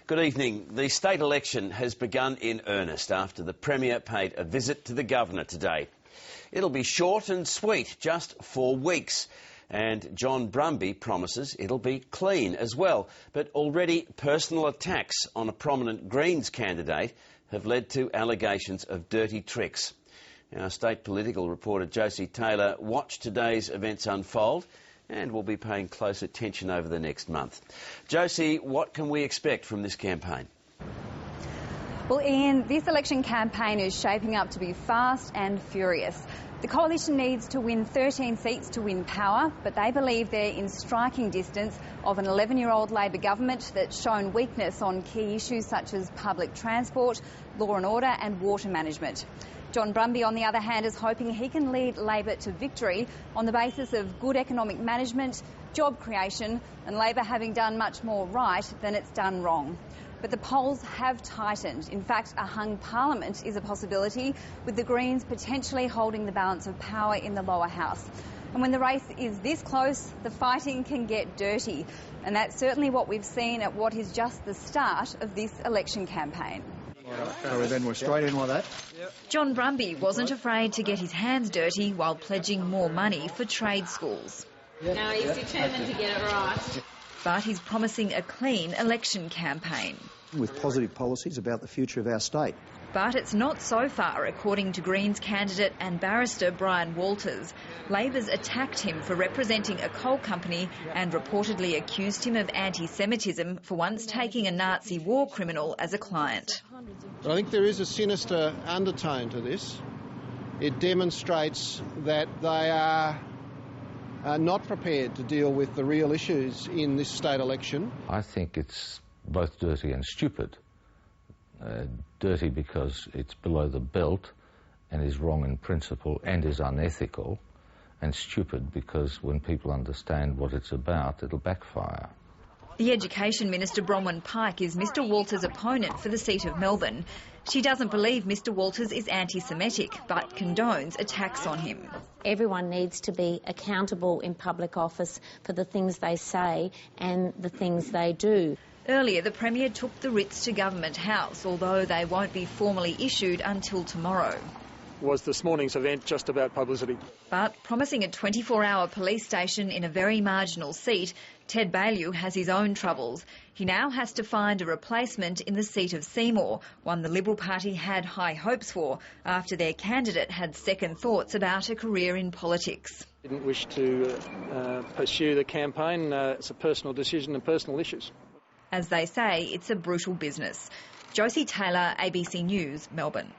Good evening. The state election has begun in earnest after the Premier paid a visit to the Governor today. It'll be short and sweet, just 4 weeks. And John Brumby promises it'll be clean as well. But already personal attacks on a prominent Greens candidate have led to allegations of dirty tricks. Our state political reporter Josie Taylor watched today's events unfold and will be paying close attention over the next month. Josie, what can we expect from this campaign? Well, Ian, this election campaign is shaping up to be fast and furious. The coalition needs to win 13 seats to win power, but they believe they're in striking distance of an 11-year-old Labor government that's shown weakness on key issues such as public transport, law and order and water management. John Brumby, on the other hand, is hoping he can lead Labor to victory on the basis of good economic management, job creation and Labor having done much more right than it's done wrong. But the polls have tightened. In fact, a hung parliament is a possibility, with the Greens potentially holding the balance of power in the lower house. And when the race is this close, the fighting can get dirty. And that's certainly what we've seen at what is just the start of this election campaign. Then we're straight in like that. John Brumby wasn't afraid to get his hands dirty while pledging more money for trade schools. No, he's determined to get it right. But he's promising a clean election campaign. With positive policies about the future of our state. But it's not so far, according to Greens candidate and barrister Brian Walters. Labor's attacked him for representing a coal company and reportedly accused him of anti-Semitism for once taking a Nazi war criminal as a client. I think there is a sinister undertone to this. It demonstrates that they are not prepared to deal with the real issues in this state election. I think it's both dirty and stupid. Dirty because it's below the belt and is wrong in principle and is unethical, and stupid because when people understand what it's about, it'll backfire. The Education Minister, Bronwyn Pike, is Mr Walters' opponent for the seat of Melbourne. She doesn't believe Mr Walters is anti-Semitic, but condones attacks on him. Everyone needs to be accountable in public office for the things they say and the things they do. Earlier, the Premier took the writs to Government House, although they won't be formally issued until tomorrow. Was this morning's event just about publicity? But promising a 24-hour police station in a very marginal seat, Ted Baillieu has his own troubles. He now has to find a replacement in the seat of Seymour, one the Liberal Party had high hopes for after their candidate had second thoughts about a career in politics. Didn't wish to pursue the campaign. It's a personal decision and personal issues. As they say, it's a brutal business. Josie Taylor, ABC News, Melbourne.